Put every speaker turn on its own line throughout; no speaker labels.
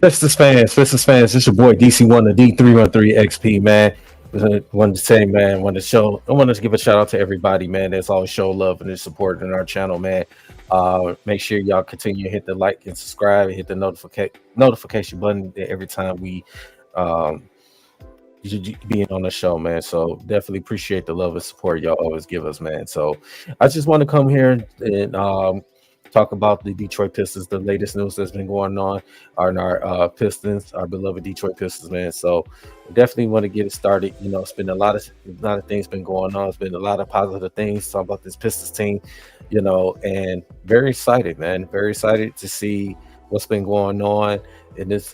Pistons fans, it's your boy DC1, the D313XP, man. Wanted to say, man, I wanted to give a shout out to everybody, man. That's always show love and support in our channel, man. Make sure y'all continue to hit the like and subscribe and hit the notification button every time we um being on the show, man. So definitely appreciate the love and support y'all always give us, man. So I just want to come here and talk about the Detroit Pistons, the latest news that's been going on our Pistons, our beloved Detroit Pistons, man. So definitely want to get it started. You know, it's been a lot of things been going on. It's been a lot of positive things talk about this Pistons team, you know, and very excited, man. Very excited to see what's been going on in this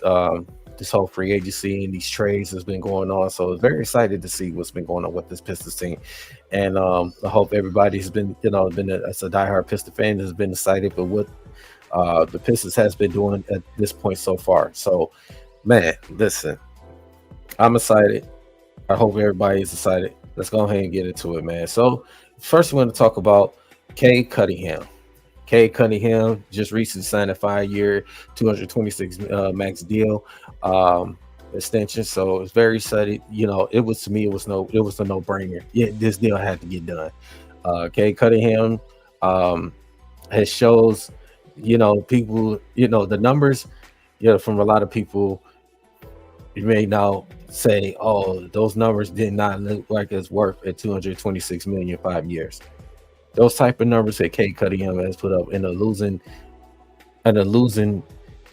whole free agency and these trades has been going on. So very excited to see what's been going on with this Pistons team. And I hope everybody's been, as a diehard Piston fan, has been excited for what the Pistons has been doing at this point so far. So, man, listen, I'm excited. I hope everybody is excited. Let's go ahead and get into it, man. So, first, we want to talk about Cade Cunningham. Cade Cunningham just recently signed a 5-year, 226 max deal extension. So it's very excited. You know, it was a no-brainer. Yeah, this deal had to get done. Cade Cunningham has shows, people, the numbers, from a lot of people, you may now say, oh, those numbers did not look like it's worth at 226 million 5 years. Those type of numbers that Cade Cunningham has put up in a losing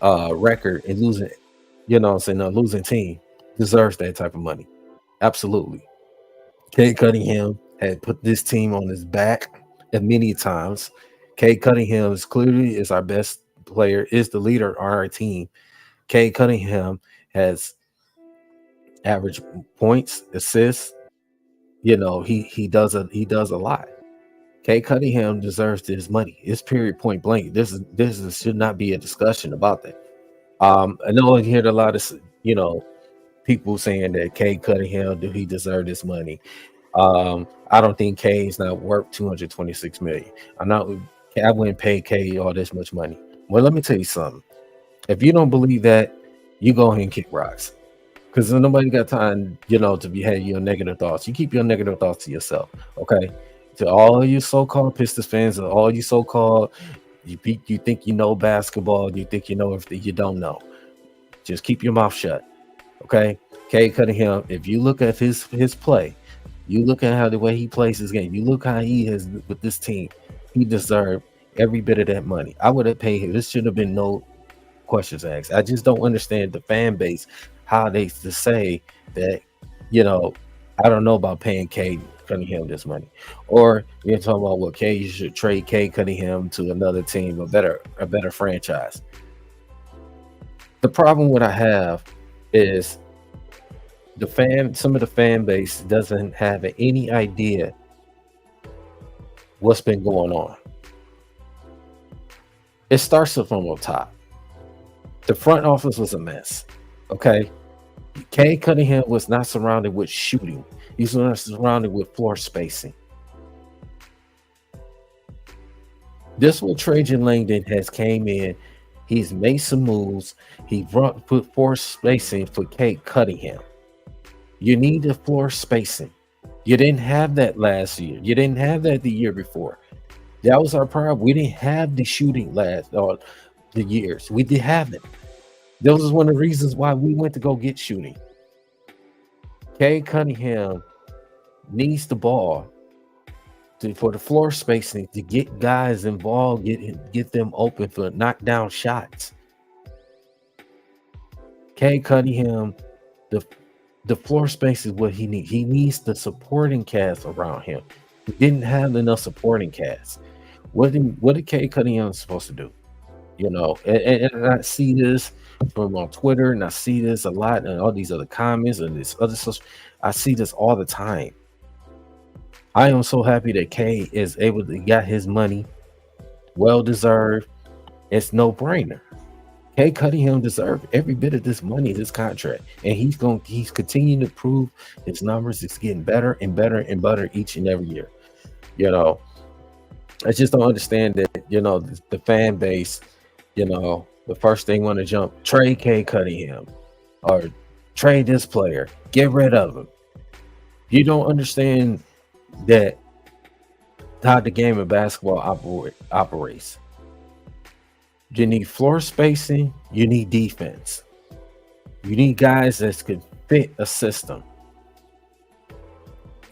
record and losing, a losing team deserves that type of money. Absolutely. Cade Cunningham had put this team on his back many times. Cade Cunningham is our best player, is the leader on our team. Cade Cunningham has average points, assists. He does a lot. Cade Cunningham deserves this money. It's period, point blank. This should not be a discussion about that. I know I hear a lot of people saying that Cade Cunningham, do he deserve this money? I don't think Cade's not worth 226 million. I wouldn't pay Cade all this much money. Well, let me tell you something. If you don't believe that, you go ahead and kick rocks. Because nobody got time, to be having your negative thoughts. You keep your negative thoughts to yourself, okay? To all you so-called Pistons fans, or all you so-called you think you know basketball, you think you know everything, you don't know. Just keep your mouth shut, okay? Cade Cunningham, if you look at his play, you look at how the way he plays his game, you look how he is with this team, he deserved every bit of that money. I would have paid him. This should have been no questions asked. I just don't understand the fan base, how they to say that, I don't know about paying Cade Cunningham this money, or you're talking about you should trade Cade Cunningham to another team, a better franchise. The problem what I have is some of the fan base doesn't have any idea what's been going on. It starts from up top. The front office was a mess. Okay, Cade Cunningham was not surrounded with shooting. He was not surrounded with floor spacing. This what Trajan Langdon has came in. He's made some moves. He put floor spacing for Cade Cunningham. You need the floor spacing. You didn't have that last year. You didn't have that the year before. That was our problem. We didn't have the shooting the years. We did have it. That was one of the reasons why we went to go get shooting. Cade Cunningham needs the ball for the floor spacing to get guys involved, get them open for knockdown shots. Cade Cunningham, the floor space is what he needs. He needs the supporting cast around him. He didn't have enough supporting cast. What did Cade Cunningham supposed to do? And I see this from on Twitter, and I see this a lot, and all these other comments and this other stuff. I see this all the time. I am so happy that Cade is able to get his money, well deserved. It's no brainer. Cade Cunningham deserves every bit of this money, this contract, and he's continuing to prove his numbers. It's getting better and better and better each and every year. I just don't understand that. The fan base, The first thing want to jump, trade Cade Cunningham or trade this player, get rid of him. You don't understand that how the game of basketball operates. You need floor spacing, you need defense. You need guys that could fit a system.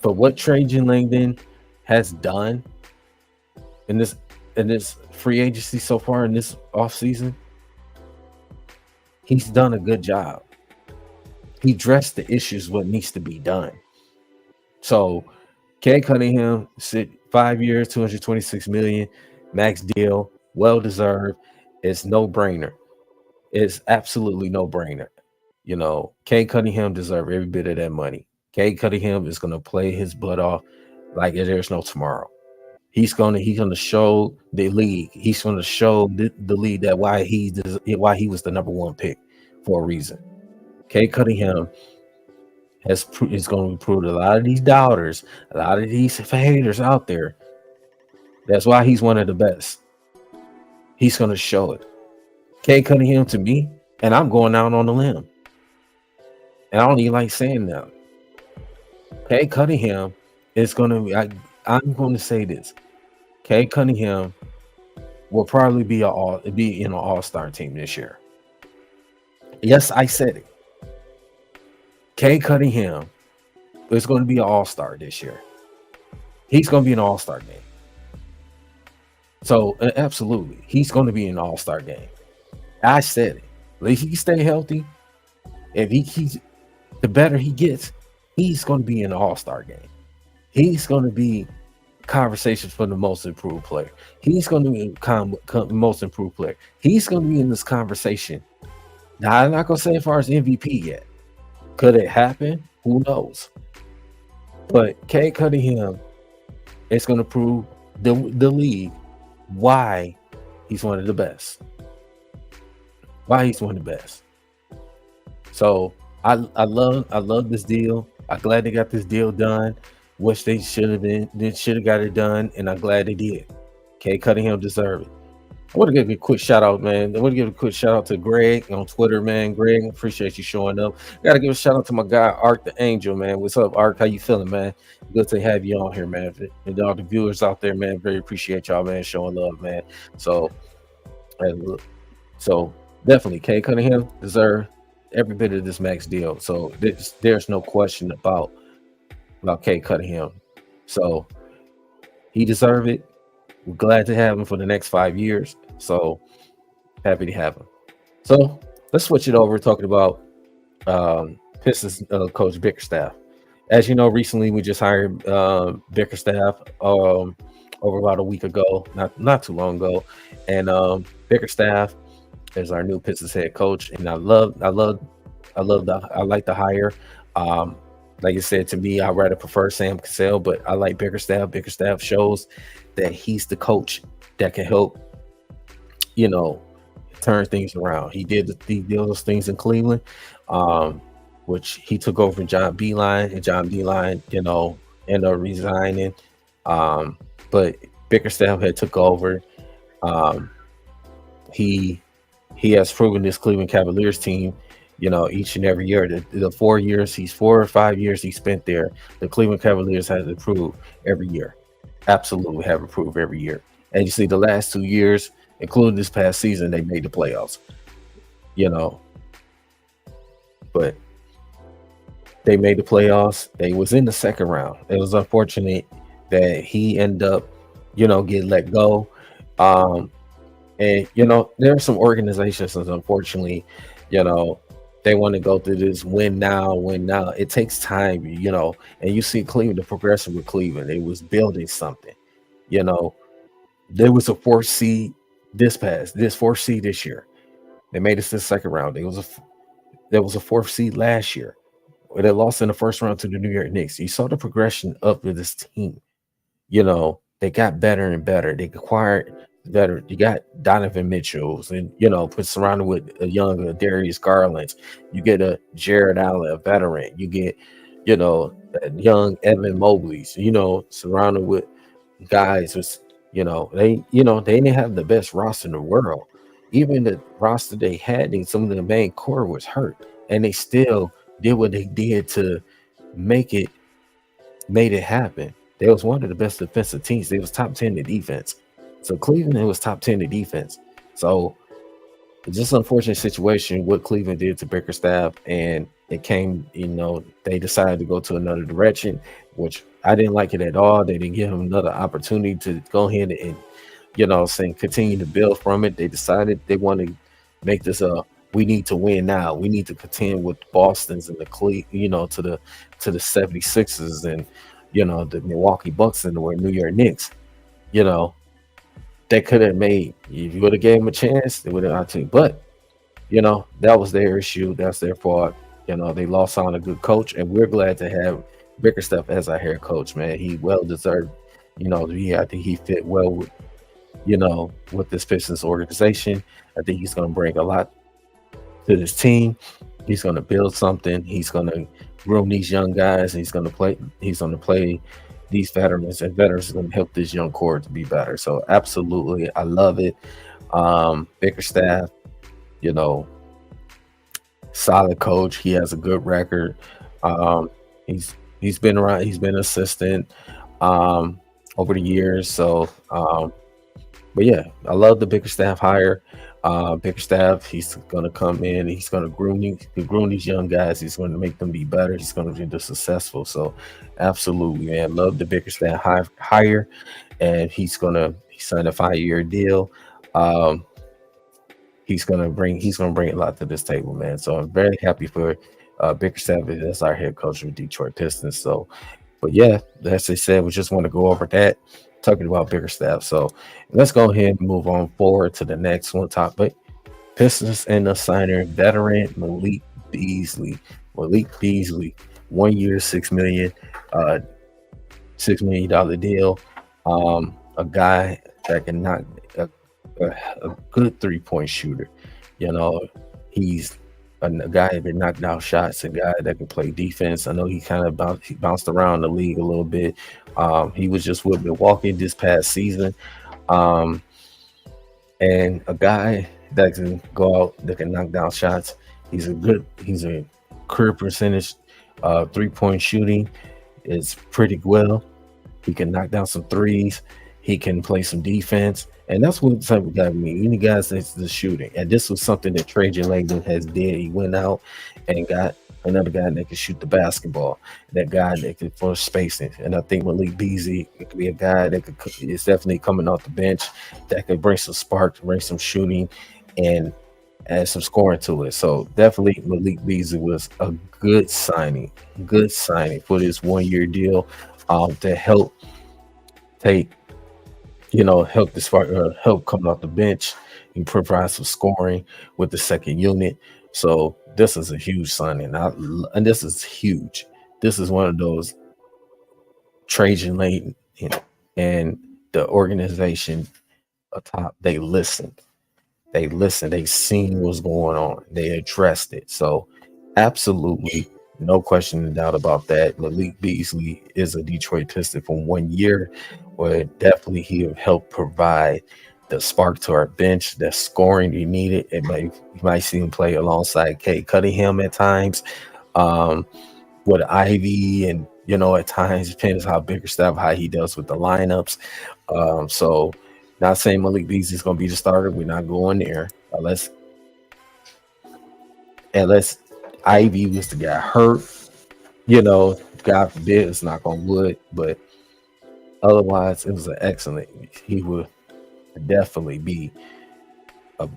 For what Trajan Langdon has done in this free agency so far in this offseason, he's done a good job. He addressed the issues, what needs to be done. So Cade Cunningham, 5 years, 226 million, max deal, well deserved. It's no brainer. It's absolutely no brainer. You know, Cade Cunningham deserves every bit of that money. Cade Cunningham is going to play his butt off like there's no tomorrow. He's gonna show the league. He's gonna show the league that why he was the number one pick for a reason. Cade Cunningham is going to prove a lot of these doubters, a lot of these haters out there. That's why he's one of the best. He's gonna show it. Cade Cunningham, to me, and I'm going out on a limb, and I don't even like saying that. Cade Cunningham is gonna be. I'm going to say this: Cade Cunningham will probably be in an all-star team this year. Yes, I said it. Cade Cunningham is going to be an all-star this year. He's going to be an all-star game. So absolutely, he's going to be an all-star game. I said it. If he stay healthy, if he's the better he gets, he's going to be in an all-star game. He's going to be conversations for the most improved player. He's going to be most improved player. He's going to be in this conversation. Now, I'm not going to say as far as MVP yet. Could it happen? Who knows? But Cade Cunningham is going to prove the league why he's one of the best. Why he's one of the best. So I love this deal. I'm glad they got this deal done. Wish they should have got it done, and I'm glad they did. Cade Cunningham deserved it. I want to give a quick shout out, man. I want to give a quick shout out to Greg on Twitter, man. Greg, appreciate you showing up. Got to give a shout out to my guy Ark the Angel, man. What's up, Ark? How you feeling, man? Good to have you on here, man. And all the viewers out there, man, very appreciate y'all, man, showing love, man. So definitely, Cade Cunningham deserve every bit of this max deal. So there's no question about Cade Cunningham. So he deserved it. We're glad to have him for the next 5 years. So happy to have him. So let's switch it over, talking about Pistons coach Bickerstaff. As you know, recently we just hired Bickerstaff over about a week ago, not too long ago, and Bickerstaff is our new Pistons head coach, and I like the hire. Like I said, to me, I'd rather prefer Sam Cassell, but I like Bickerstaff. Bickerstaff shows that he's the coach that can help, turn things around. He did those things in Cleveland, which he took over from John Beeline, and John Beeline, ended up resigning. But Bickerstaff had took over. He has proven this Cleveland Cavaliers team, each and every year. The 4 or 5 years he spent there, the Cleveland Cavaliers has improved every year. Absolutely have improved every year. And you see the last 2 years, including this past season, they made the playoffs. But they made the playoffs. They was in the second round. It was unfortunate that he ended up, getting let go. And there are some organizations that unfortunately, they want to go through this win now. It takes time, and you see Cleveland, the progression with Cleveland, they was building something. There was a fourth seed this fourth seed this year. They made it to the second round. There was a fourth seed last year. They lost in the first round to the New York Knicks. You saw the progression up with this team. They got better and better. They acquired better. You got Donovan Mitchells, and put surrounded with a young Darius Garland. You get a Jared Allen, a veteran. You get young Evan Mobley's. Surrounded with guys with they didn't have the best roster in the world, even the roster they had, some of the main core was hurt, and they still did what they did to make it made it happen. They was one of the best defensive teams. They was top 10 in defense. So Cleveland, it was top 10 in defense. So it's just an unfortunate situation what Cleveland did to Bickerstaff, and it came, they decided to go to another direction, which I didn't like it at all. They didn't give him another opportunity to go ahead and, saying continue to build from it. They decided they want to make this we need to win now. We need to contend with Boston's and to the 76ers and the Milwaukee Bucks and the New York Knicks. They could have made, if you would have gave them a chance, they would have not team. But that was their issue. That's their fault. They lost on a good coach, and we're glad to have Bickerstaff as our head coach, man. He well deserved. I think he fit well with this Pistons organization. I think he's going to bring a lot to this team. He's going to build something. He's going to groom these young guys. He's going to play these veterans, and veterans are going to help this young core to be better. So absolutely, I love it. Bickerstaff, solid coach. He has a good record. He's been around. He's been assistant over the years. So, but yeah, I love the Bickerstaff hire. Bickerstaff, he's going to come in. He's going to groom these young guys. He's going to make them be better. He's going to be successful. So, absolutely, man, love the Bickerstaff hire, and he signed a 5-year deal. He's going to bring a lot to this table, man. So I'm very happy for Bickerstaff as our head coach of Detroit Pistons. So, but yeah, as I said, we just want to go over that, talking about Bickerstaff. So let's go ahead and move on forward to the next one topic. Pistons end up signing veteran Malik Beasley. 1 year, $6 million deal. A guy that can knock a good 3-point shooter. He's a guy that can knock down shots, a guy that can play defense. I know he kind of bounced around the league a little bit. He was just with Milwaukee this past season. And a guy that can go out, that can knock down shots. He's a career percentage 3-point shooting is pretty well. He can knock down some threes. He can play some defense. And that's what type of guy we need. Any guys that's the shooting. And this was something that Trajan Langdon has did. He went out and got another guy that can shoot the basketball. That guy that can force spacing. And I think Malik Beasley could be a guy that is definitely coming off the bench that could bring some spark, bring some shooting, and add some scoring to it. So definitely Malik Beasley was a good signing for this 1-year deal to help help this help coming off the bench and provide some scoring with the second unit. So this is a huge signing, and this is huge. This is one of those Trajan Langdon and the organization atop. They listened. They seen what's going on. They addressed it. So absolutely no question and doubt about that. Malik Beasley is a Detroit Piston for 1 year, where definitely he'll help provide the spark to our bench, the scoring you needed. You might see him play alongside Cade Cunningham at times, with Ivy, and at times depends how Bickerstaff, how he does with the lineups. So not saying Malik Beasley is going to be the starter. We're not going there unless Ivy was to get hurt. God forbid, it's knock on wood, but otherwise, it was an excellent. He would definitely be a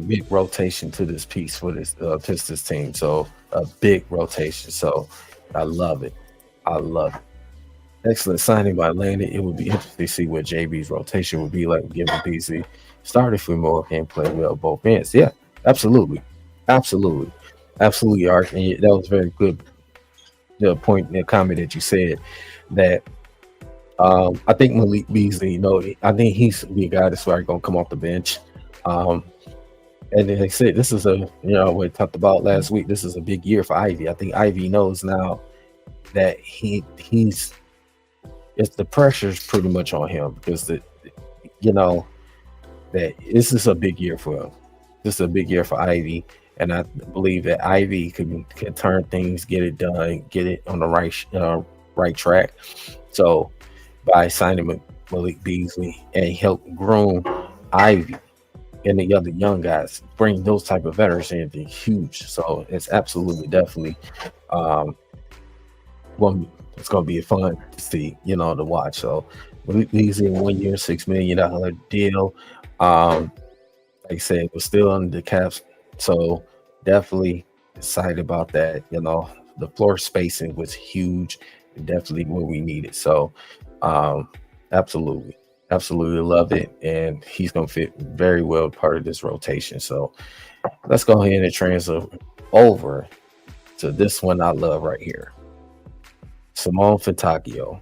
big rotation to this piece for this Pistons team. So a big rotation. So I love it. Excellent signing by Landon. It would be interesting to see what JB's rotation would be like, given Beasley started for Milwaukee and played well both ends. Yeah, absolutely, Art. And that was very good. The point, the comment that you said that. I think Malik Beasley, I think he's the guy that's going to come off the bench. And then they said this is we talked about last week. This is a big year for Ivy. I think Ivy knows now that the pressure's pretty much on him, because that this is a big year for him. This is a big year for Ivy, and I believe that Ivy can turn things, get it done, get it on the right track. So by signing Malik Beasley and help groom Ivy and the other young guys, bring those type of veterans in, be huge. So it's absolutely definitely um, one. It's going to be fun to see, to watch. So Malik Beasley, 1 year, $6 million deal. Um, like I said, we're still under the caps, so definitely excited about that. The floor spacing was huge, definitely what we needed. So, um, absolutely, absolutely love it, and he's gonna fit very well part of this rotation. So, let's go ahead and transfer over to this one I love right here, Simone Fitakio.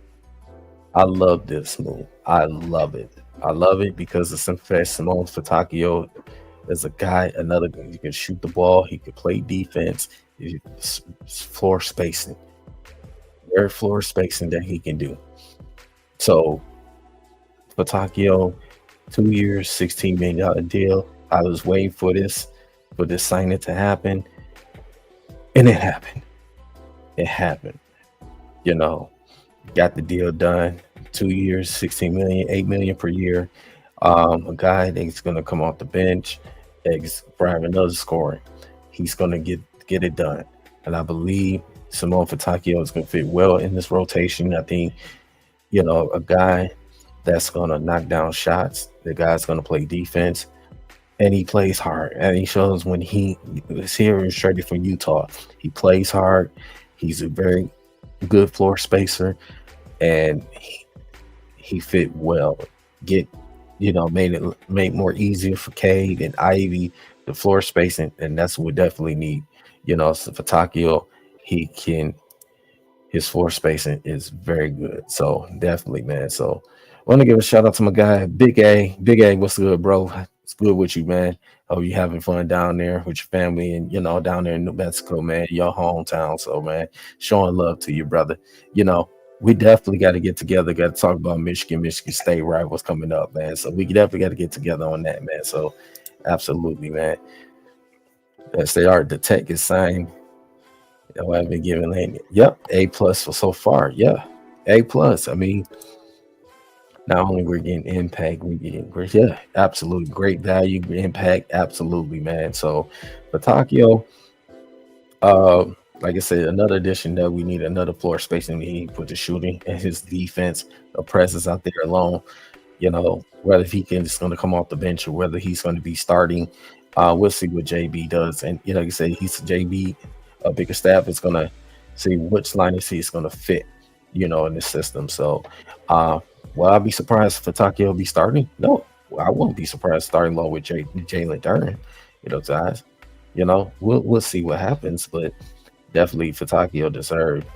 I love this move. I love it. I love it because it's in fact Simone Fitakio is a guy, another guy. He can shoot the ball. He can play defense. Floor spacing, very floor spacing that he can do. So Fitakio, 2 years, $16 million deal. I was waiting for this signing to happen, and it happened. It happened. You know, got the deal done. 2 years, 16 million, 8 million per year. A guy that's gonna come off the bench, that's Brian another scoring. He's gonna get it done. And I believe Simone Fitakio is gonna fit well in this rotation. I think, a guy that's gonna knock down shots, the guy's gonna play defense, and he plays hard. And he shows when he is here and straight from Utah. He plays hard. He's a very good floor spacer, and he fit well. Get made more easier for Cade and Ivy, the floor spacing, and that's what we definitely need. So Fitakio, his floor spacing is very good. So definitely, man. So I want to give a shout out to my guy, Big A. Big A, what's good, bro? It's good with you, man. Hope you having fun down there with your family and down there in New Mexico, man, your hometown. So man, showing love to you, brother. We definitely got to get together, got to talk about Michigan State rivals coming up, man. So we definitely got to get together on that, man. So absolutely, man. Yes, they are. The tech is signed. I've been given lane. Yep, A+ for so far. Yeah, A+. I mean, not only we're getting impact, we're getting great. Yeah, absolutely great value, impact. Absolutely, man. So Fitakio, like I said, another addition that we need, another floor spacing we need for the shooting and his defense, a presence out there alone. Whether he can just going to come off the bench or whether he's going to be starting, we'll see what JB does. And like you say, he's JB, a bigger staff is going to see which line he's going to fit, in the system. So, will I be surprised if Fitakio will be starting? No, I won't be surprised starting low with Jalen Duren. Guys. We'll see what happens, but definitely Fitakio deserved,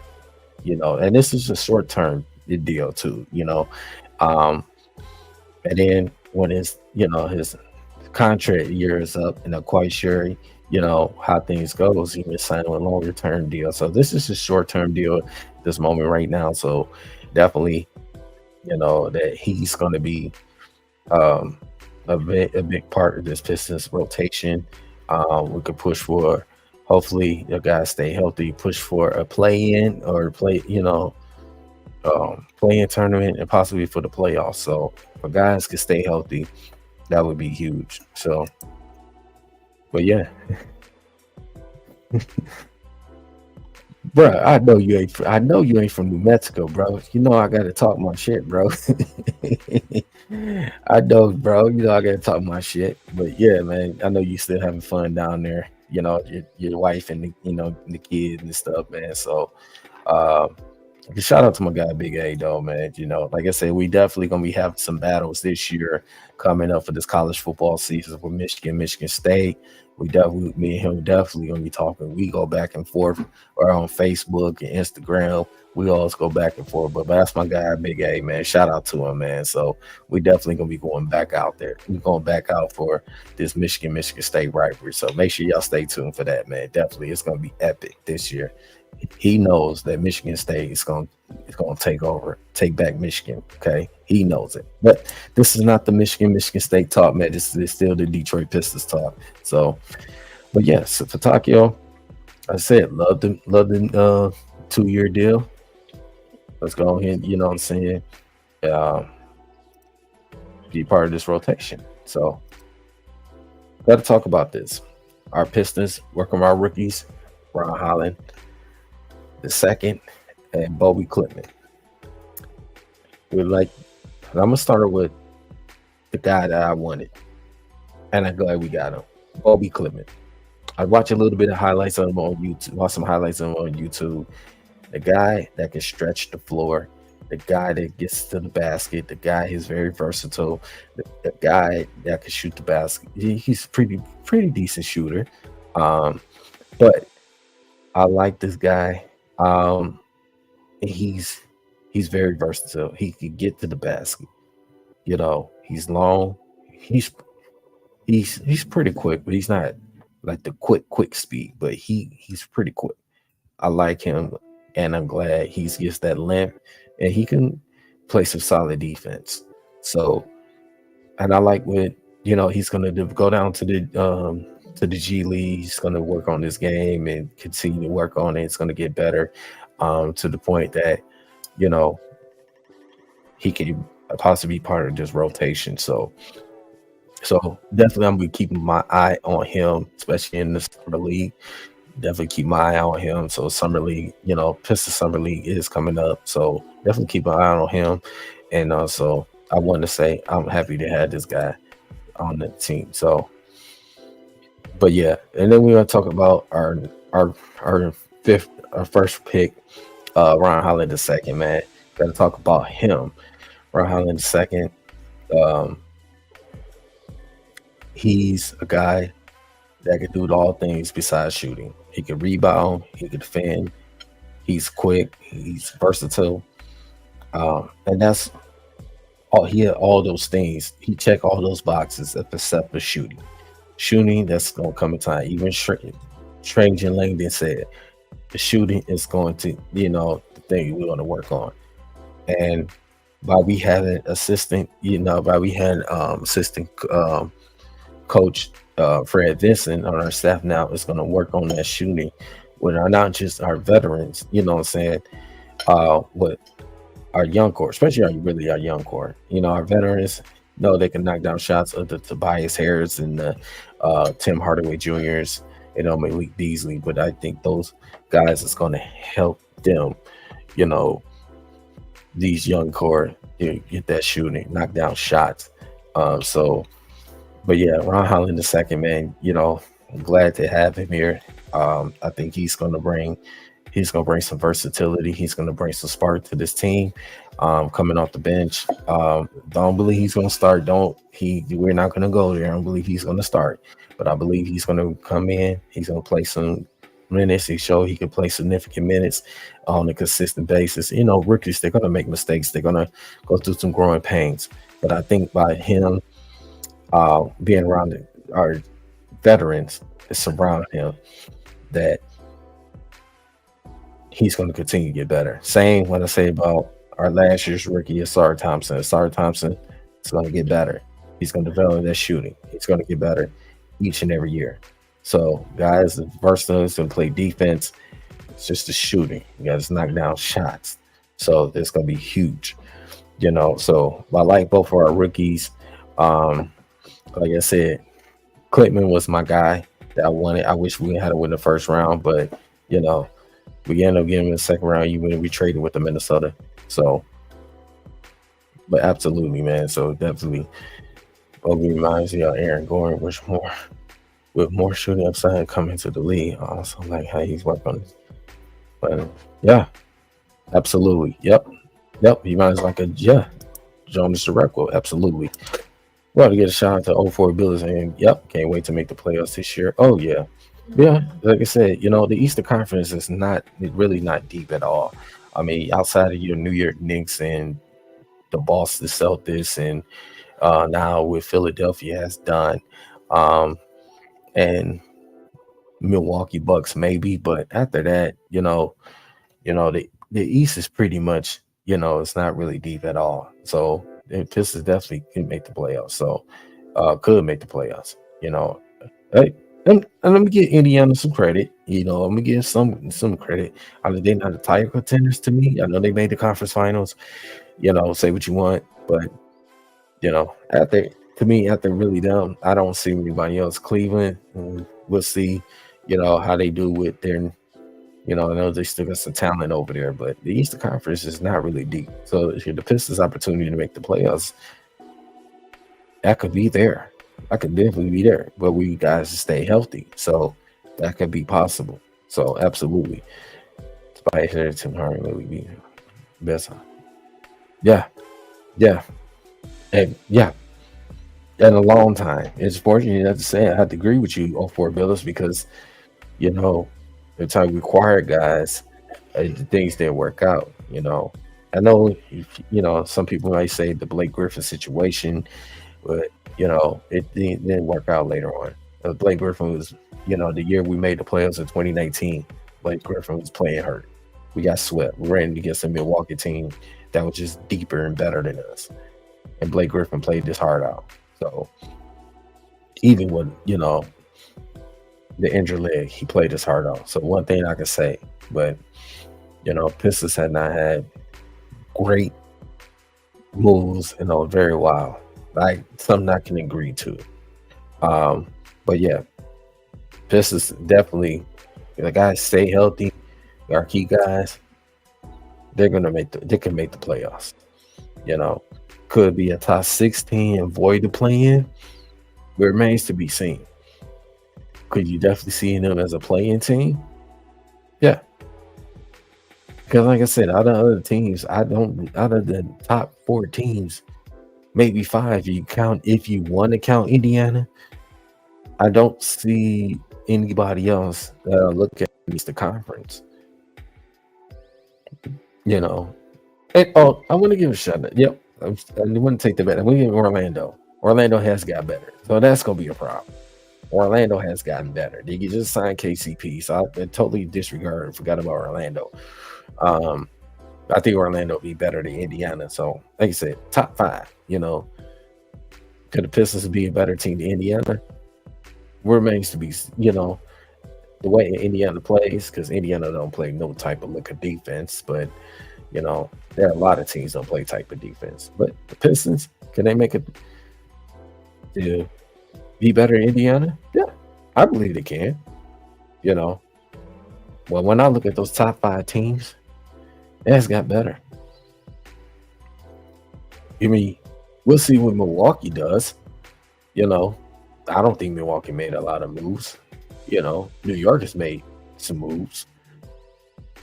and this is a short-term deal too, and then when his contract year is up and I'm quite sure, how things goes, he will sign a longer-term deal. So this is a short-term deal at this moment right now. So definitely, that he's going to be a big part of this Pistons rotation. We could push for, hopefully the guys stay healthy, push for a play-in or play-in tournament and possibly for the playoffs. So if guys can stay healthy, that would be huge. So, but yeah. Bro, I know you ain't. I know you ain't from New Mexico, bro. I gotta talk my shit, bro. I know, bro. I gotta talk my shit. But yeah, man, I know you still having fun down there. Your wife and the kids and stuff, man. So, shout out to my guy Big A, though, man. Like I said, we definitely gonna be having some battles this year coming up for this college football season with Michigan State. Me and him definitely gonna be talking. We go back and forth, or on Facebook and Instagram. We always go back and forth. But that's my guy, Big A, man. Shout out to him, man. So we definitely gonna be going back out there. We're going back out for this Michigan State rivalry. So make sure y'all stay tuned for that, man. Definitely, it's gonna be epic this year. He knows that Michigan State is gonna is going to take over, take back Michigan. Okay, he knows it. But this is not the Michigan State talk, man. This is still the Detroit Pistons talk. So, but yes, for Takio, I said love the 2 year deal. Let's go ahead. You know what I'm saying? Uh, be part of this rotation. So, got to talk about this. Our Pistons working with our rookies, Ron Holland, the second, and Bobby Clipman. We like. I'm gonna start with the guy that I wanted, and I'm glad we got him, Bobby Clipman. I watched a little bit of highlights of him on YouTube. Watch some highlights of him on YouTube. The guy that can stretch the floor, the guy that gets to the basket, the guy who's very versatile, the guy that can shoot the basket. He's pretty decent shooter, um, but I like this guy. Um, he's he's very versatile. He can get to the basket. He's long. He's he's pretty quick, but he's not like the quick speed. But he's pretty quick. I like him, and I'm glad he's gets that length, and he can play some solid defense. So, and I like what he's gonna do. Go down to the G League. He's gonna work on this game and continue to work on it. It's gonna get better, to the point that you know he can possibly be part of this rotation. So definitely, I'm gonna be keeping my eye on him, especially in the summer league. Definitely keep my eye on him. So summer league, Pistons summer league is coming up. So definitely keep an eye on him. And also, I want to say I'm happy to have this guy on the team. So, but yeah, and then we're gonna talk about our first pick, Ron Holland the second. Man, got to talk about him. Ron Holland the second. Um, he's a guy that can do all things besides shooting. He can rebound, he can defend, he's quick, he's versatile, and that's all. He had all those things. He checked all those boxes except for shooting. Shooting, that's gonna come in time. Even Strange and Langdon said the shooting is going to, the thing we're going to work on. And by we had an assistant, by we had assistant coach Fred Vincent on our staff now is going to work on that shooting with not just our veterans, what I'm saying, with our young core, especially our young core. Our veterans know they can knock down shots of the Tobias Harris and the Tim Hardaway Juniors, Malik Beasley. But I think those guys is going to help them, you know, these young core get that shooting, knock down shots. So, but yeah, Ron Holland the second, man, I'm glad to have him here. I think he's gonna bring some versatility. He's gonna bring some spark to this team. Coming off the bench. Don't believe he's gonna start. We're not gonna go there. I don't believe he's gonna start. But I believe he's gonna come in. He's gonna play some minutes. He showed he can play significant minutes on a consistent basis. Rookies, they're gonna make mistakes. They're gonna go through some growing pains. But I think by him being around our veterans that surround him, that he's going to continue to get better. Same what I say about our last year's rookie, Asar Thompson. Asar Thompson is going to get better. He's going to develop that shooting. He's going to get better each and every year. So, guys, the versatile is going to play defense. It's just the shooting. You guys knock down shots. So, it's going to be huge. So I like both of our rookies. Like I said, Clintman was my guy that I wanted. I wish we had to win the first round, but we ended up getting in the second round. Even when we traded with the Minnesota. So, but absolutely, man. So definitely, Obi reminds me of Aaron Gordon, with more shooting upside coming to the league. Also, like how he's working on this. But yeah, absolutely. Yep. He reminds like Jonas Directwell. Absolutely. Well, to get a shout out to 04 Bills, and can't wait to make the playoffs this year. Oh yeah. Yeah, like I said, the Eastern Conference is really not deep at all. I mean, outside of your New York Knicks and the Boston Celtics, and now with Philadelphia has done, and Milwaukee Bucks maybe, but after that, the East is pretty much, it's not really deep at all. So the Pistons definitely can make the playoffs. So could make the playoffs. Hey, and let me give Indiana some credit. I'm gonna give some credit. I mean, they're not the title contenders to me. I know they made the conference finals. Say what you want, but after to me, after really them, I don't see anybody else. Cleveland, we'll see. How they do with their. I know they still got some talent over there, but the Eastern Conference is not really deep. So if you're the Pistons' opportunity to make the playoffs, that could be there. I could definitely be there, but we guys to stay healthy. So that could be possible. So absolutely. Despite here, Tim Harden really be best. Yeah, yeah, and yeah. In a long time. It's fortunate to say I have to agree with you on Fort Billis because you know the time required guys, things didn't work out. I know some people might say the Blake Griffin situation, but it didn't work out later on. Blake Griffin was, the year we made the playoffs in 2019. Blake Griffin was playing hurt. We got swept. We ran against a Milwaukee team that was just deeper and better than us, and Blake Griffin played this hard out. So even with the injured leg, he played his heart out. So one thing I could say, but Pistons had not had great moves in a very while. Like something I can agree to. But yeah, Pistons definitely. The guys stay healthy. Our key guys, they can make the playoffs. Could be a top 16 and avoid the play-in. But it remains to be seen. Could you definitely see them as a play-in team? Yeah. Because like I said, out of other teams, out of the top 4 teams, maybe 5, if you want to count Indiana, I don't see anybody else look at the conference. And, I want to give a shout out. Yep. I want to take the bet. I'm going to give Orlando. Orlando has got better. So that's going to be a problem. Orlando has gotten better. They just signed KCP. So I totally disregarded and forgot about Orlando. I think Orlando will be better than Indiana. So, like I said, top 5. Could the Pistons be a better team than Indiana? Remains to be, the way Indiana plays, because Indiana don't play no type of look of defense, but there are a lot of teams don't play type of defense. But the Pistons, can they make it to be better than Indiana? Yeah, I believe they can. Well, when I look at those top 5 teams, it has got better. I mean, we'll see what Milwaukee does. I don't think Milwaukee made a lot of moves. New York has made some moves.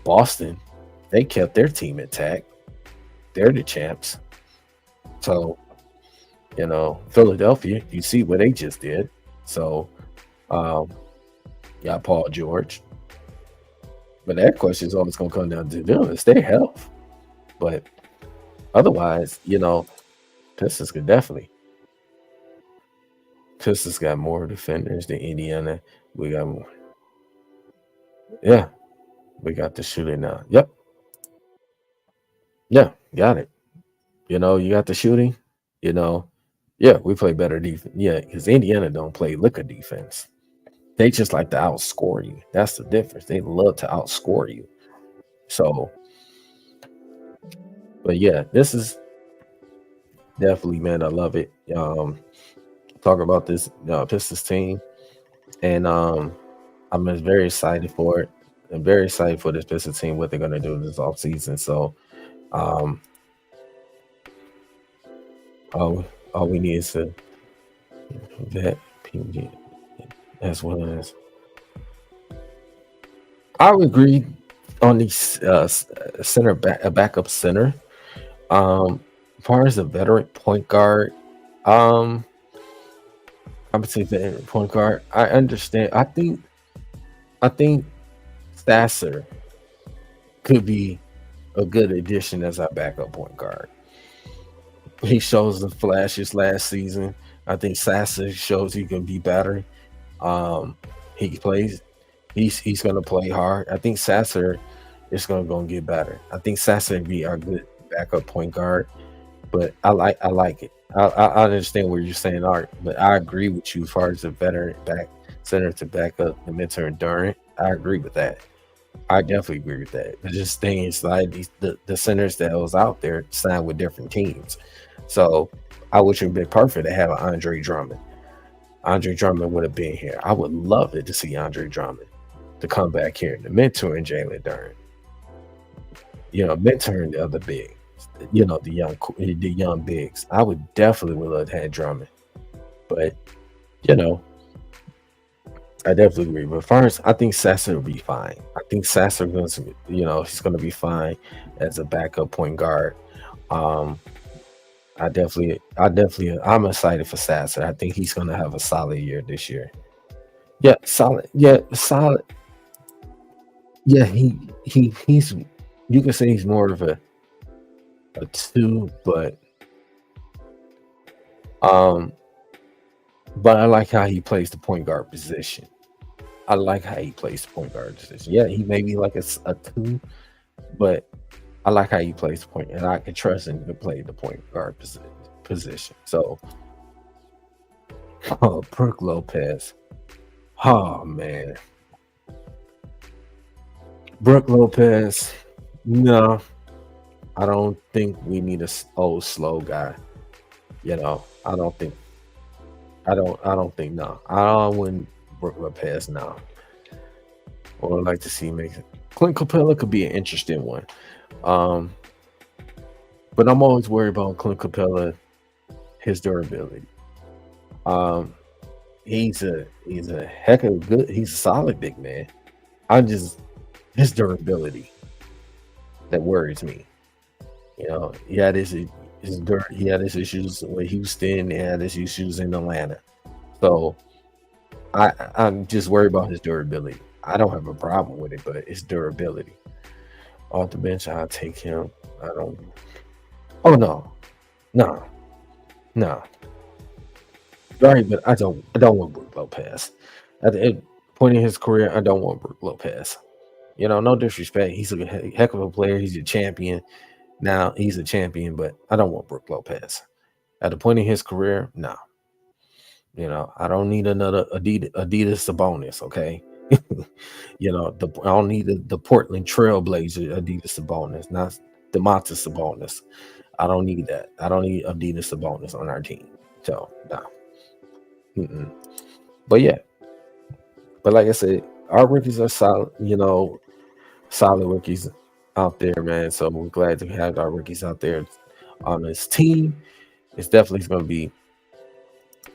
Boston, they kept their team intact. They're the champs. So, Philadelphia, you see what they just did. So, yeah, Paul George. But that question is always going to come down to them. It's their health. But otherwise, Pistons could definitely. Pistons got more defenders than Indiana. We got more. Yeah, we got the shooting now. Yep. Yeah, got it. You got the shooting. Yeah, we play better defense. Yeah, because Indiana don't play liquor defense. They just like to outscore you. That's the difference. They love to outscore you. So, but yeah, this is definitely, man, I love it. Talk about this Pistons team, and I'm just very excited for it. I'm very excited for this Pistons team, what they're gonna do this off season. So, all we need is to vet PG as well as. I would agree on the center backup center. As far as a veteran point guard, I would say veteran point guard. I understand. I think Sasser could be a good addition as our backup point guard. He shows the flashes last season. I think Sasser shows he can be better. He plays. He's going to play hard. I think Sasser it's gonna get better. I think Sasser would be our good backup point guard, but I like it. I understand what you're saying, Art, but I agree with you as far as the veteran back center to back up the mentor and Durant. I agree with that. I definitely agree with that. But just things like the centers that was out there signed with different teams. So I wish it would be perfect to have an Andre Drummond. Andre Drummond would have been here. I would love it to see Andre Drummond to come back here, the mentor and Jalen Duren. Mentoring the other big, the young bigs. I would definitely would love to have Drummond, but you know, I definitely agree. But first, I think Sasser will be fine. I think Sasser going to, he's going to be fine as a backup point guard. Um, I'm excited for Sasser. I think he's going to have a solid year this year. Yeah, solid. Yeah, solid. Yeah, he's. You can say he's more of a two, um, but I like how he plays the point guard position. I like how he plays the point guard position. Yeah, he may be like a two, but I like how he plays the point, and I can trust him to play the point guard position. So, Brooke Lopez. Oh man, Brooke Lopez. No, I don't think we need a old slow guy. I don't think. I don't think no. I wouldn't Brooke Lopez now. Or I'd like to see make Clint Capella could be an interesting one. Um, but I'm always worried about Clint Capella, his durability. Um, he's a heck of a good. He's a solid big man. I just his durability that worries me. He had he had his issues with Houston. He had his issues in Atlanta. So I'm just worried about his durability. I don't have a problem with it, but it's durability. Off the bench, I'll take him. I don't. Oh no, no, no. Sorry, but I don't want Brook Lopez. At the point in his career, I don't want Brook Lopez. No disrespect. He's a heck of a player. He's a champion. Now he's a champion, but I don't want Brook Lopez. At the point in his career, no. I don't need another Adidas Sabonis. Okay. I don't need the Portland Trailblazer Adidas Sabonis, not the Montes Sabonis. I don't need that. I don't need Adidas Sabonis on our team. So no. Mm-mm. But yeah, but like I said, our rookies are solid. Solid rookies out there, man. So we're glad to have our rookies out there on this team. It's definitely going to be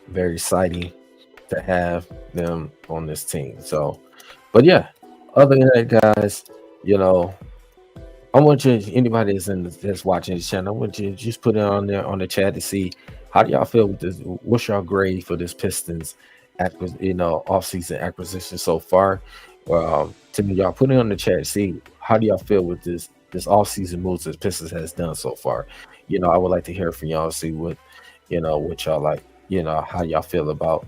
very exciting to have them on this team. So, but yeah, other than that, guys, you know, I want you, anybody that's watching this channel, I want you to just put it on there on the chat to see how do y'all feel with this. What's your grade for this Pistons, off-season acquisition so far? To me, y'all put it on the chat. See how do y'all feel with this off-season moves that Pistons has done so far. I would like to hear from y'all. See what y'all like. How y'all feel about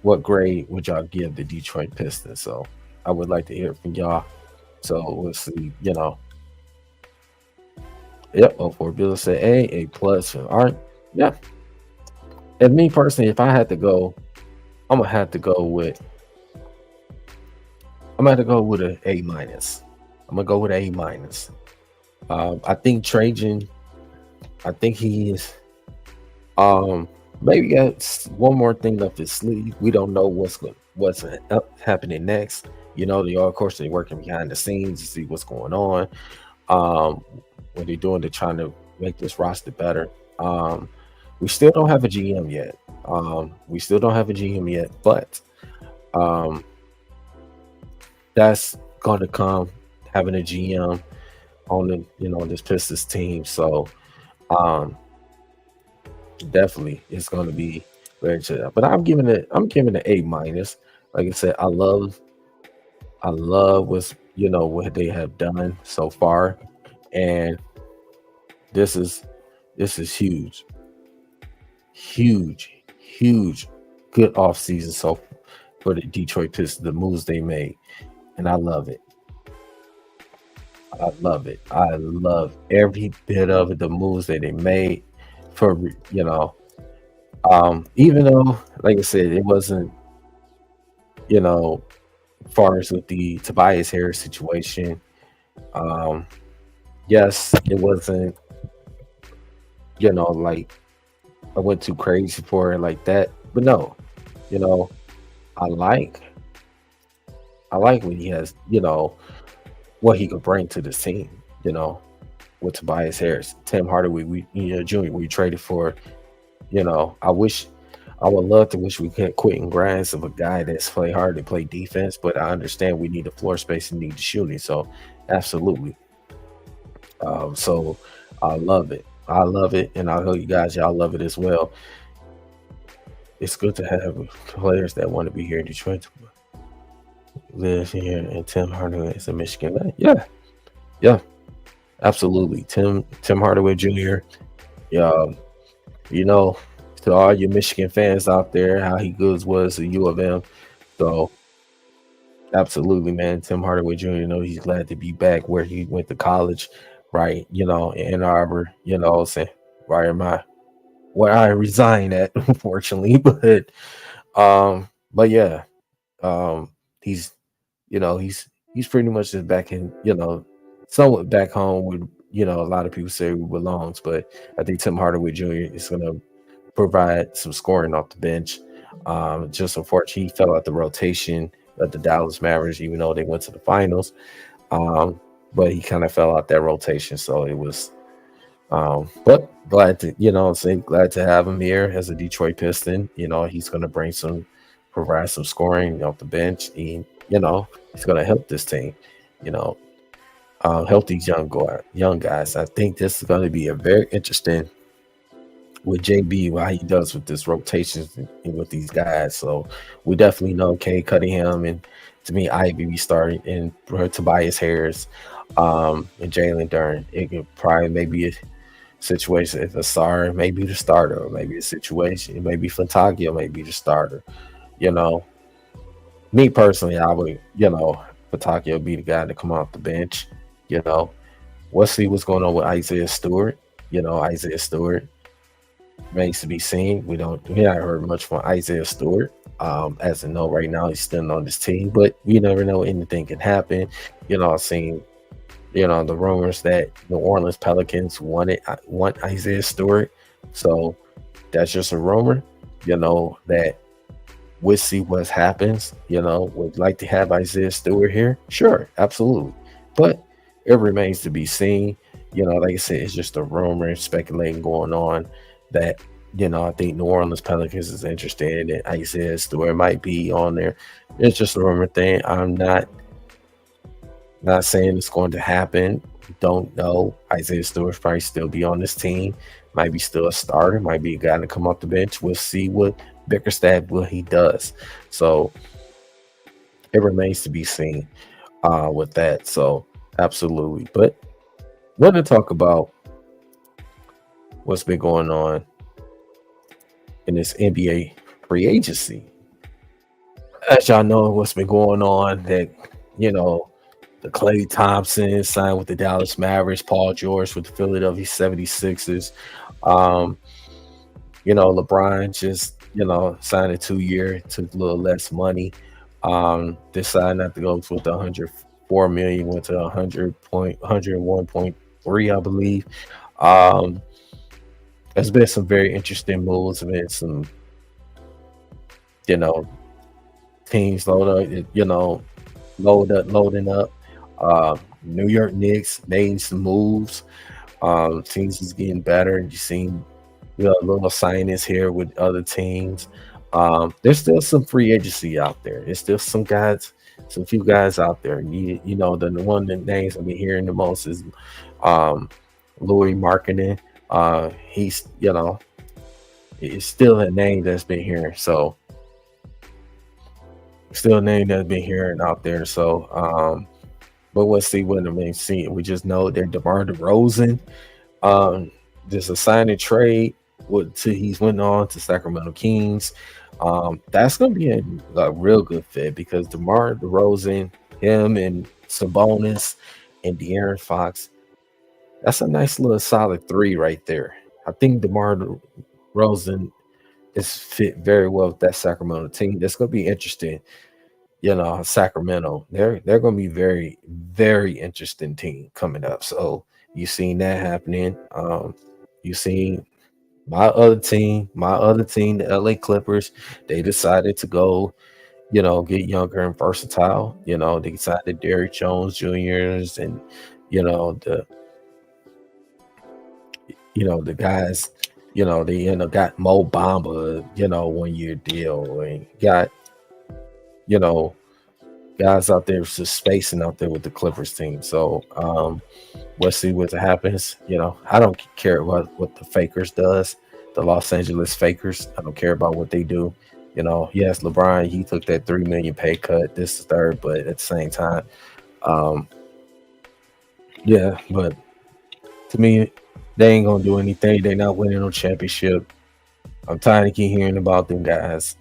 what grade would y'all give the Detroit Pistons. So I would like to hear from y'all. So we'll see. Yep. Oh, for Bill said A plus. All right. Yeah. And me personally, if I had to go, I'm gonna have to go with. I'm gonna have to go with an A minus. I'm gonna go with A minus. I think Trajan. I think he is. Maybe got one more thing up his sleeve. We don't know what's happening next. They are, of course, they're working behind the scenes to see what's going on. What they're doing, they're trying to make this roster better. We still don't have a GM yet. But that's going to come, having a GM on this Pistons team. So definitely it's going to be very chill. But I'm giving it A minus. Like I said, I love what they have done so far, and this is huge, good off season so for the Detroit Pistons, the moves they made, and I love it. I love it. I love every bit of it. The moves that they made for even though, like I said, it wasn't you know far as with the Tobias Harris situation. Um, yes, it wasn't like I went too crazy for it like that, but no, you know I like I like when he has what he could bring to this team. You know, with Tobias Harris, Tim Hardaway, Jr. We traded for. I would love to wish we could quit and grind of a guy that's play hard and play defense, but I understand we need the floor space and need the shooting. So, absolutely. So I love it. I love it, and I hope you guys y'all love it as well. It's good to have players that want to be here in Detroit, live here, and Tim Hardaway is a Michigan guy. Yeah, yeah, absolutely. Tim Hardaway Jr. Yeah, you know, to all your Michigan fans out there, how he good was at U of M. So absolutely, man. Tim Hardaway Jr. He's glad to be back where he went to college, right? In Ann Arbor. Saying where am I? Where I resign at, unfortunately. But yeah, um, he's he's pretty much just back in somewhat back home with a lot of people say he belongs, but I think Tim Hardaway Jr. is gonna provide some scoring off the bench. Just unfortunately, he fell out the rotation of the Dallas Mavericks, even though they went to the finals. Um, but he kind of fell out that rotation, so it was. But glad to glad to have him here as a Detroit Piston. He's going to provide some scoring off the bench. He's going to help this team. You know, help these young guys. I think this is going to be a very interesting with JB, how he does with this rotations and with these guys. So we definitely know Cade Cunningham and to me Ivy be starting and Tobias Harris and Jalen Duren. It could probably maybe a situation if a star maybe the starter, or maybe a situation, maybe Fantagio may be the starter. You know, me personally, I would, Fantagio be the guy to come off the bench. You know, we'll see what's going on with Isaiah Stewart. Isaiah Stewart remains to be seen. We haven't heard much from Isaiah Stewart. As of know right now, he's still on this team, but you never know, anything can happen. I've seen, the rumors that New Orleans Pelicans want Isaiah Stewart. So that's just a rumor, that we'll see what happens. Would like to have Isaiah Stewart here. Sure, absolutely. But it remains to be seen. Like I said, it's just a rumor, speculating going on that, I think New Orleans Pelicans is interested in Isaiah Stewart might be on there. It's just a rumor thing. I'm not saying it's going to happen. Don't know. Isaiah Stewart probably still be on this team. Might be still a starter. Might be a guy to come off the bench. We'll see what Bickerstaff he does. So it remains to be seen with that. So absolutely. But want to talk about what's been going on in this NBA free agency. As y'all know, what's been going on that, the Klay Thompson signed with the Dallas Mavericks, Paul George with the Philadelphia 76ers. LeBron just, signed a 2-year, took a little less money. Decided not to go with the 104 million, went to 101.3, I believe. There's been some very interesting moves. There's been some, teams loading up. New York Knicks made some moves. Teams is getting better. You seen little signings here with other teams. There's still some free agency out there. There's still some few guys out there. The one that names I've been hearing the most is Louis Markkinen. He's it's still a name that's been here. So still a name that's been hearing out there. So but we'll see what I mean. See, we just know that DeMar DeRozan, there's a sign and trade he's went on to Sacramento Kings. That's gonna be a real good fit because DeMar DeRozan, him and Sabonis, and De'Aaron Fox. That's a nice little solid three right there. I think DeMar Rosen is fit very well with that Sacramento team. That's going to be interesting. Sacramento, they're going to be very, very interesting team coming up. So you seen that happening. You seen my other team, the LA Clippers. They decided to go, get younger and versatile. They decided Derrick Jones Juniors and the the guys. They got Mo Bamba, 1 year deal, and got you know guys out there just spacing out there with the Clippers team. So we'll see what happens. I don't care about what the Fakers does, the Los Angeles Fakers. I don't care about what they do. Yes, LeBron, he took that 3 million pay cut. This is third, but at the same time, um, yeah. But to me, they ain't gonna do anything. They're not winning no championship. I'm tired of keep hearing about them guys.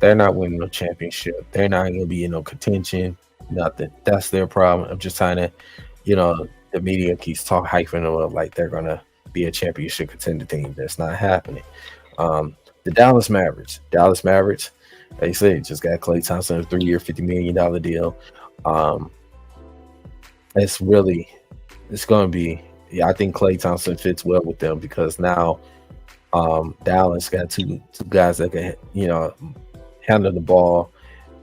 They're not winning no championship. They're not gonna be in no contention. Nothing. That's their problem. I'm just trying to, the media keeps hyping them up like they're gonna be a championship contender team. That's not happening. The Dallas Mavericks. Dallas Mavericks, they said just got Klay Thompson a 3-year, $50 million deal. Um, it's gonna be. Yeah, I think Klay Thompson fits well with them because now Dallas got two guys that can handle the ball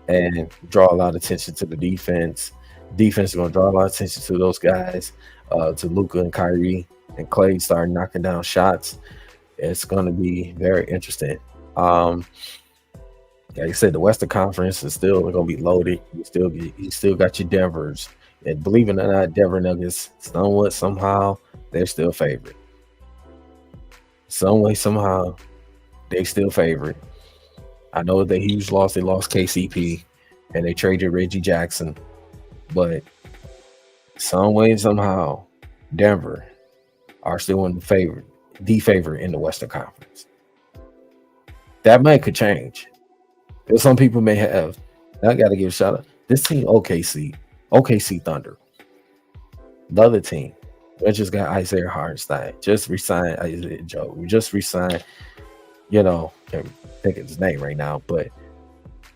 and draw a lot of attention to the defense. Defense is going to draw a lot of attention to those guys, to Luka and Kyrie, and Clay start knocking down shots. It's going to be very interesting. Um, like I said, the Western Conference is still going to be loaded. You still got your Denver's, and believe it or not, Denver Nuggets, somewhat somehow they're still favored. Some way somehow they still favored. I know they huge loss. They lost KCP, and they traded Reggie Jackson, but some way somehow Denver are still in the favorite in the Western Conference. That might could change. Because some people may have. I got to give a shout out. This team, OKC Thunder, the other team, we just got Isaiah Hartenstein. Just resigned Isaiah Joe. We just resigned. Can't think of his name right now, but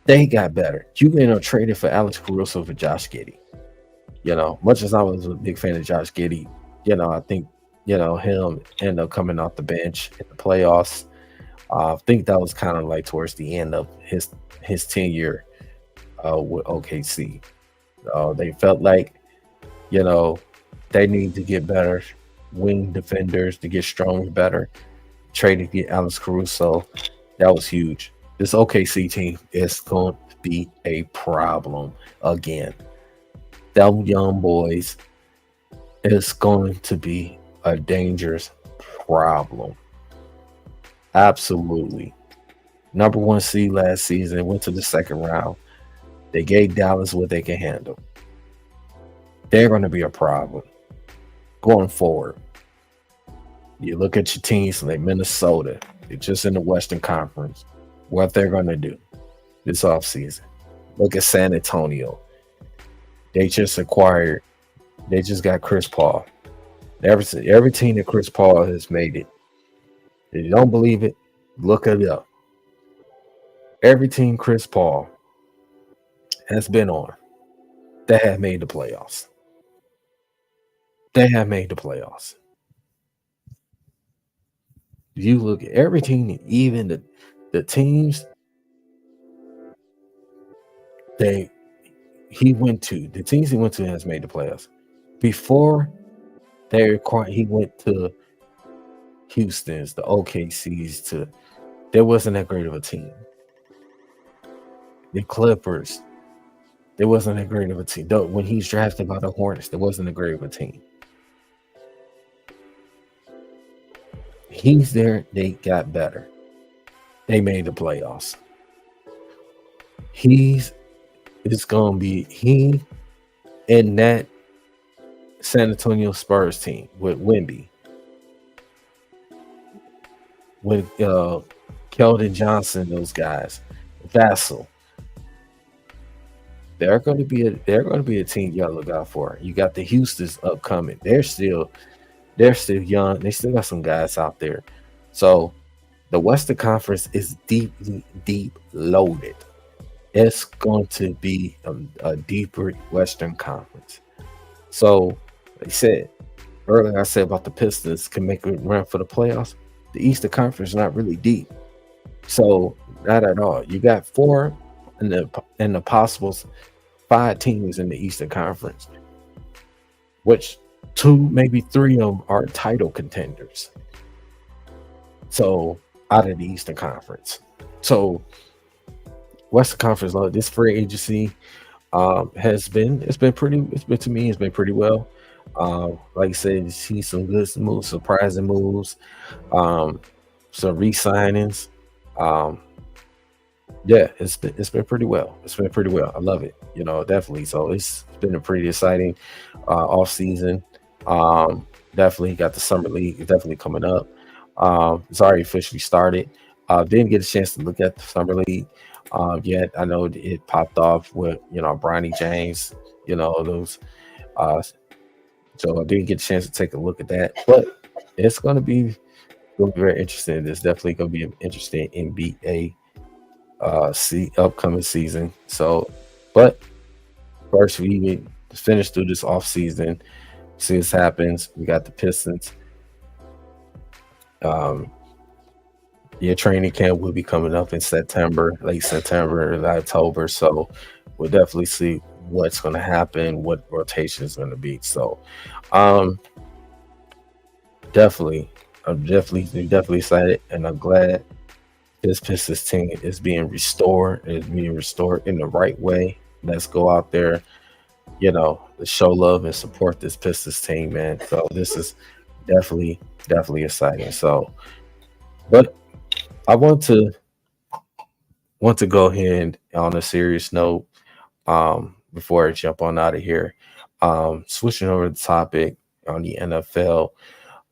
they got better. You traded for Alex Caruso for Josh Giddey. Much as I was a big fan of Josh Giddey, I think him end up coming off the bench in the playoffs. I think that was kind of like towards the end of his tenure with OKC. They felt like they need to get better wing defenders to get stronger, better. Traded to get Alex Caruso, that was huge. This OKC team is going to be a problem again. Them young boys is going to be a dangerous problem. Absolutely. Number one seed last season, went to the second round. They gave Dallas what they can handle. They're going to be a problem going forward. You look at your teams like Minnesota, they're just in the Western Conference. What they're going to do this offseason. Look at San Antonio. They just got Chris Paul. Every team that Chris Paul has made it. If you don't believe it, look it up. Every team Chris Paul has been on, they have made the playoffs. They have made the playoffs. You look at every team, even the teams they the teams he went to has made the playoffs. Before he went to Houston's, the OKC's, there wasn't that great of a team. The Clippers, there wasn't that great of a team. Though when he's drafted by the Hornets, there wasn't a great of a team. He's there, they got better. They made the playoffs. It's gonna be he and that San Antonio Spurs team with Wemby, with Keldon Johnson, those guys, Vassell. they're gonna be a team you gotta look out for. You got the Houston's upcoming. They're still young. They still got some guys out there. So the Western Conference is deep loaded. It's going to be a deeper Western Conference. So, like I said earlier, I said about the Pistons can make a run for the playoffs. The Eastern Conference is not really deep, so not at all. You got four in the possible five teams in the Eastern Conference, which two, maybe three of them are title contenders. So out of the Eastern Conference, so Western Conference, look, this free agency it's been to me, it's been pretty well. Like I said, see some good moves, surprising moves, um, some re-signings. Um, yeah, it's been pretty well. It's been pretty well. I love it, definitely. So it's been a pretty exciting off season. Um, Definitely got the summer league definitely coming up. It's already officially started. Didn't get a chance to look at the summer league yet. I know it popped off with Bronny James, those. So I didn't get a chance to take a look at that, but it's going to be very interesting. It's definitely going to be an interesting NBA upcoming season. So, but first we need to finish through this off season, see what happens. We got the Pistons. Um, your training camp will be coming up in September, late September, and October. So we'll definitely see what's going to happen, what rotation is going to be. So, um, definitely, I'm definitely excited, and I'm glad this Pistons team is being restored in the right way. Let's go out there, to show love and support this Pistons team, man. So this is definitely, definitely exciting. So, but I want to go ahead on a serious note, before I jump on out of here. Switching over the topic on the NFL,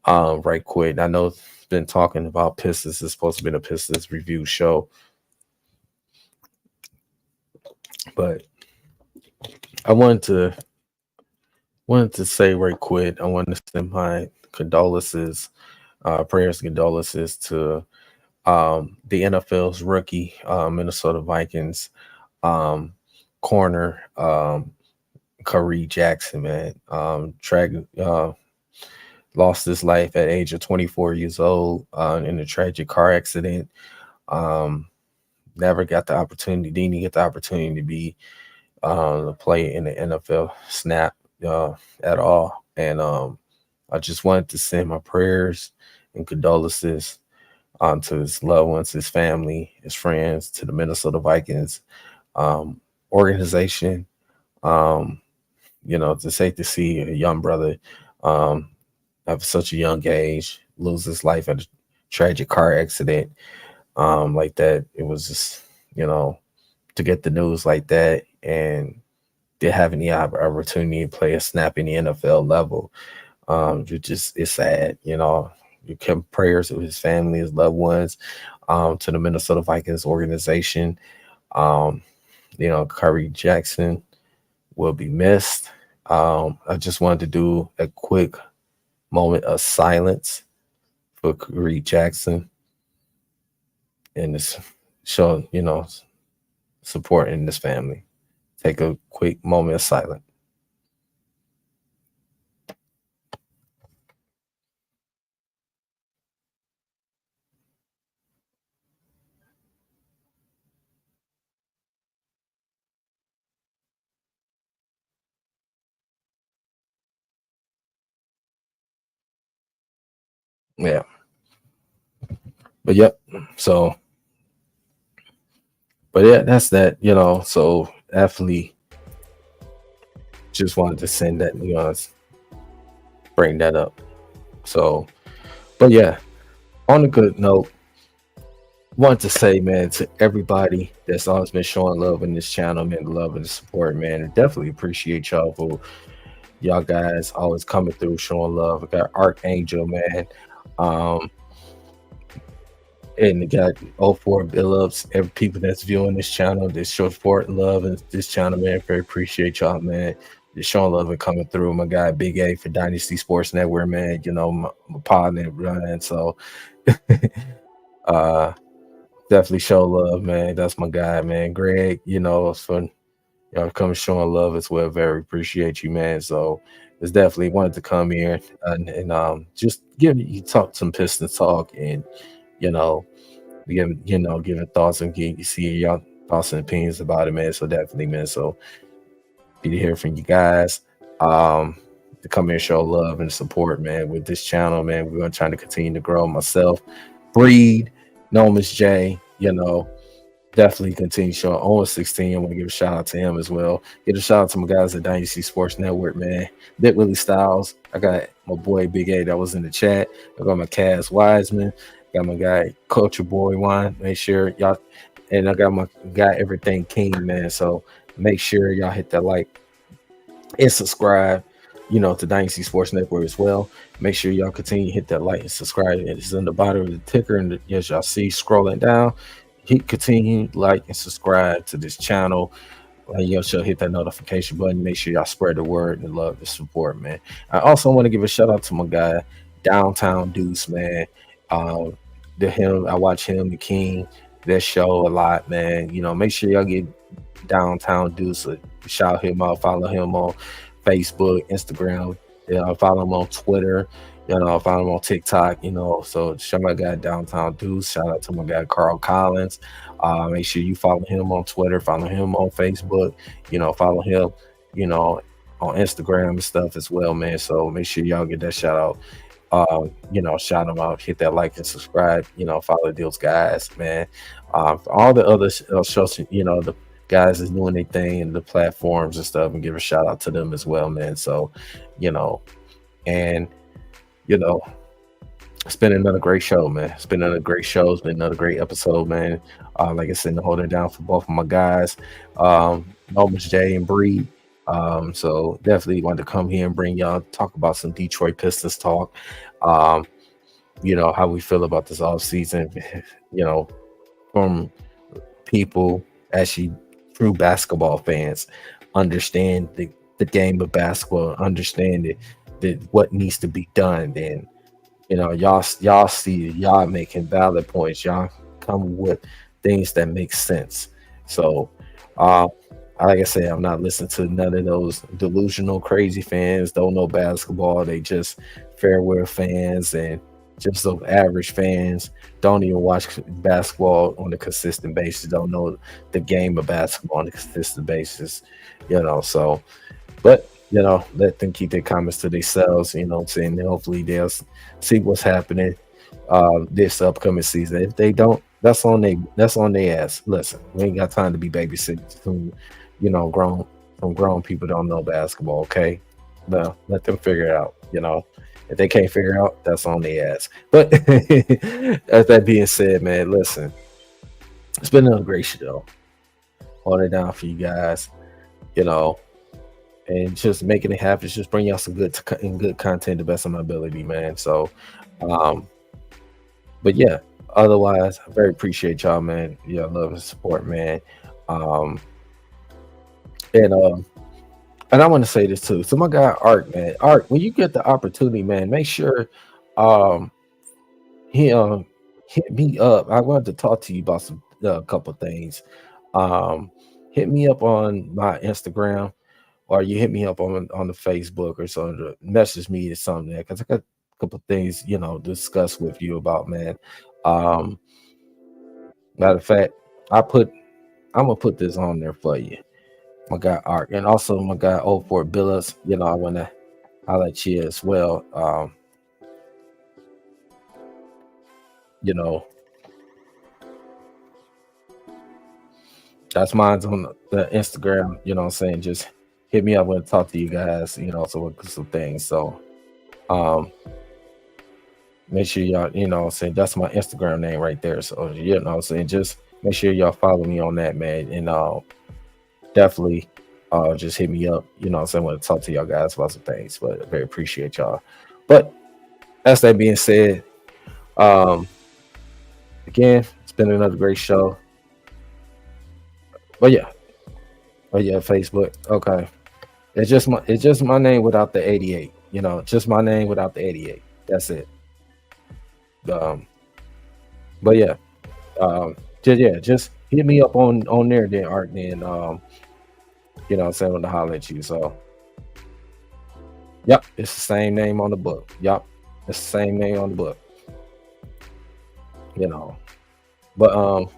right quick. I know it's been talking about Pistons. It's supposed to be a Pistons review show, but I wanted to say right quick. I want to send my condolences, prayers, and condolences to the NFL's rookie, Minnesota Vikings, um, corner, Curry Jackson, man. Lost his life at age of 24 years old in a tragic car accident. Um, Never got the opportunity, didn't get the opportunity to be to play in the NFL snap at all. And I just wanted to send my prayers and condolences to his loved ones, his family, his friends, to the Minnesota Vikings um, organization. Um, it's safe to see a young brother um, at such a young age lose his life at a tragic car accident like that. It was just, to get the news like that and to having the opportunity to play a snap in the NFL level. It's sad, You kept prayers to his family, his loved ones, to the Minnesota Vikings organization. Um, Curry Jackson will be missed. I just wanted to do a quick moment of silence for Curry Jackson and this show, supporting this family. Take a quick moment of silence. Yeah, but yep. So, but yeah, that's that. So definitely just wanted to send that. Bring that up. So, but yeah, on a good note, want to say, man, to everybody that's always been showing love in this channel, man, the love and the support, man. And definitely appreciate y'all for y'all guys always coming through, showing love. I got Archangel, man. Um, And they got oh 04 Bill Ups, every people that's viewing this channel, this show support and love and this channel, man. Very appreciate y'all, man. Just showing love and coming through. My guy Big A for Dynasty Sports Network, man. You know, my partner Ryan. So uh definitely show love, man. That's my guy, man. Greg, you know, for y'all coming showing love as well. Very appreciate you, man. So it's definitely wanted to come here and just give you talk some Pistons talk and you know giving thoughts and see y'all thoughts and opinions about it, man. So definitely, man. So be to hear from you guys. Um, to come here, show love and support, man, with this channel, man. We're gonna try to continue to grow myself, Breed, no Miss J, you know. Definitely continue showing on 16. I want to give a shout out to him as well. Give a shout out to my guys at Dynasty Sports Network, man. Bit Willie Styles. I got my boy Big A that was in the chat. I got my Cass Wiseman. Got my guy Culture Boy One. Make sure y'all, and I got my guy Everything King, man. So make sure y'all hit that like and subscribe, you know, to Dynasty Sports Network as well. Make sure y'all continue to hit that like and subscribe. It's in the bottom of the ticker, and as y'all see scrolling down, hit continue, like, and subscribe to this channel. Y'all should hit that notification button. Make sure y'all spread the word and love the support, man. I also want to give a shout out to my guy Downtown Deuce, man. I watch him, the King, that show a lot, man. You know, make sure y'all get Downtown Deuce shout him out, follow him on Facebook, Instagram, follow him on Twitter, you know, follow him on TikTok, you know. So shout my guy Downtown Deuce, shout out to my guy Carl Collins. Make sure you follow him on Twitter, follow him on Facebook, you know, follow him, you know, on Instagram and stuff as well, man. So make sure y'all get that shout out. You know, shout them out, hit that like and subscribe, you know, follow those guys, man. All the other shows, you know, the guys is doing their thing and the platforms and stuff, and give a shout out to them as well, man. So, you know, and you know, it's been another great show, man. It's been another great show. It's been another great episode, man. Like I said, holding down for both of my guys, Nomus J and Breed. So definitely want to come here and bring y'all talk about some Detroit Pistons talk. You know, how we feel about this off season, you know, from people actually true basketball fans understand the game of basketball, understand what needs to be done. And you know, y'all see y'all making valid points, y'all come with things that make sense. So like I said, I'm not listening to none of those delusional crazy fans, don't know basketball, they just fair wear fans and just those average fans, don't even watch basketball on a consistent basis, don't know the game of basketball on a consistent basis, you know. So, but you know, let them keep their comments to themselves, you know what I'm saying? And hopefully they'll see what's happening this upcoming season. If they don't, that's on their ass. Listen, we ain't got time to be babysitting, you know, grown people don't know basketball, okay? No, let them figure it out, you know. If they can't figure it out, that's on their ass. But as that being said, man, listen, it's been a great show. Hold it down for you guys, you know, and just making it happen. Just bring y'all some good content, the best of my ability, man. So, but yeah, otherwise, I very appreciate y'all, man. Yeah, love and support, man. And I want to say this too. So my guy Art, man, Art, when you get the opportunity, man, make sure he hit me up. I wanted to talk to you about some couple things. Hit me up on my Instagram, or you hit me up on the Facebook or something. Message me or something there, because I got a couple things, you know, discuss with you about, man. Matter of fact, I'm gonna put this on there for you. My guy Art, and also my guy 04 Billis, you know, I want to highlight you as well. You know, that's mine's on the Instagram, you know what I'm saying? Just hit me up and talk to you guys, you know, so some things. So make sure y'all, you know what I'm saying, that's my Instagram name right there. So you know what I'm saying, just make sure y'all follow me on that, man. And definitely just hit me up, you know what I'm saying, I want to talk to y'all guys about some things, but I very appreciate y'all. But as that being said, Again, it's been another great show. But yeah, but yeah, Facebook. Okay, it's just my name without the 88. You know, just my name without the 88. That's it. Um, but yeah, just hit me up on there then, Art. Then you know, what I'm saying, when to holler at you. So yep, it's the same name on the book. Yep, it's the same name on the book. You know, but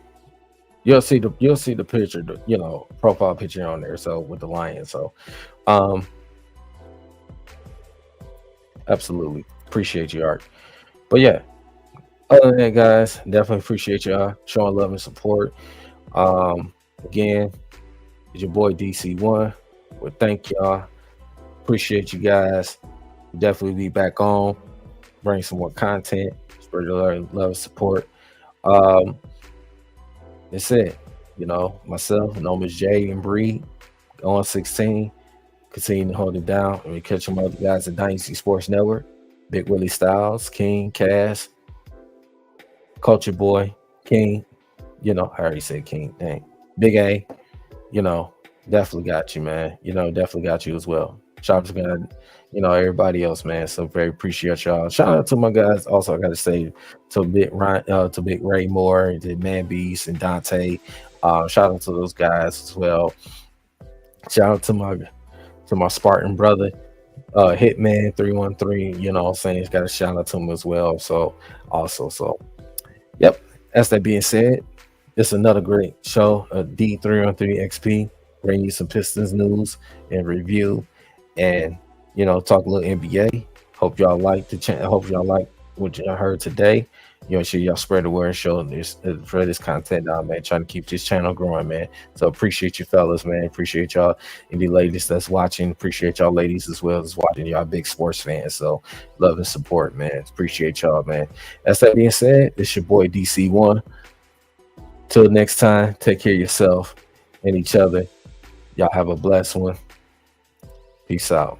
you'll see the picture, you know, profile picture on there. So with the lion. So um, absolutely appreciate you, Art. But yeah, other than that, guys, definitely appreciate y'all showing love and support. Again, it's your boy DC1. Well, thank y'all. Appreciate you guys. Definitely be back on. Bring some more content. Spread your love and support. Um, that's it. You know, myself, known as Jay and Bree, on 16. Continue to hold it down. And we catch some other guys at Dynasty Sports Network. Big Willie Styles, King, Cass, Culture Boy, King. You know, I already said King. Dang. Big A. You know, definitely got you, man. You know, definitely got you as well. Shout out to God, you know, everybody else, man. So very appreciate y'all. Shout out to my guys. Also, I gotta say to Big Ray Moore, to Man Beast and Dante. Shout out to those guys as well. Shout out to my Spartan brother, Hitman 313. You know what I'm saying? He's got a shout out to him as well. So also, so yep. As that being said, it's another great show, D313XP, bring you some Pistons news and review, and you know, talk a little NBA. Hope y'all like the channel. Hope y'all like what y'all heard today. You know, sure y'all spread the word and show this for this content out, man. Trying to keep this channel growing, man. So appreciate you fellas, man. Appreciate y'all and the ladies that's watching. Appreciate y'all ladies as well as watching. Y'all big sports fans. So love and support, man. Appreciate y'all, man. As that being said, it's your boy DC1. Till next time, take care of yourself and each other. Y'all have a blessed one. Peace out.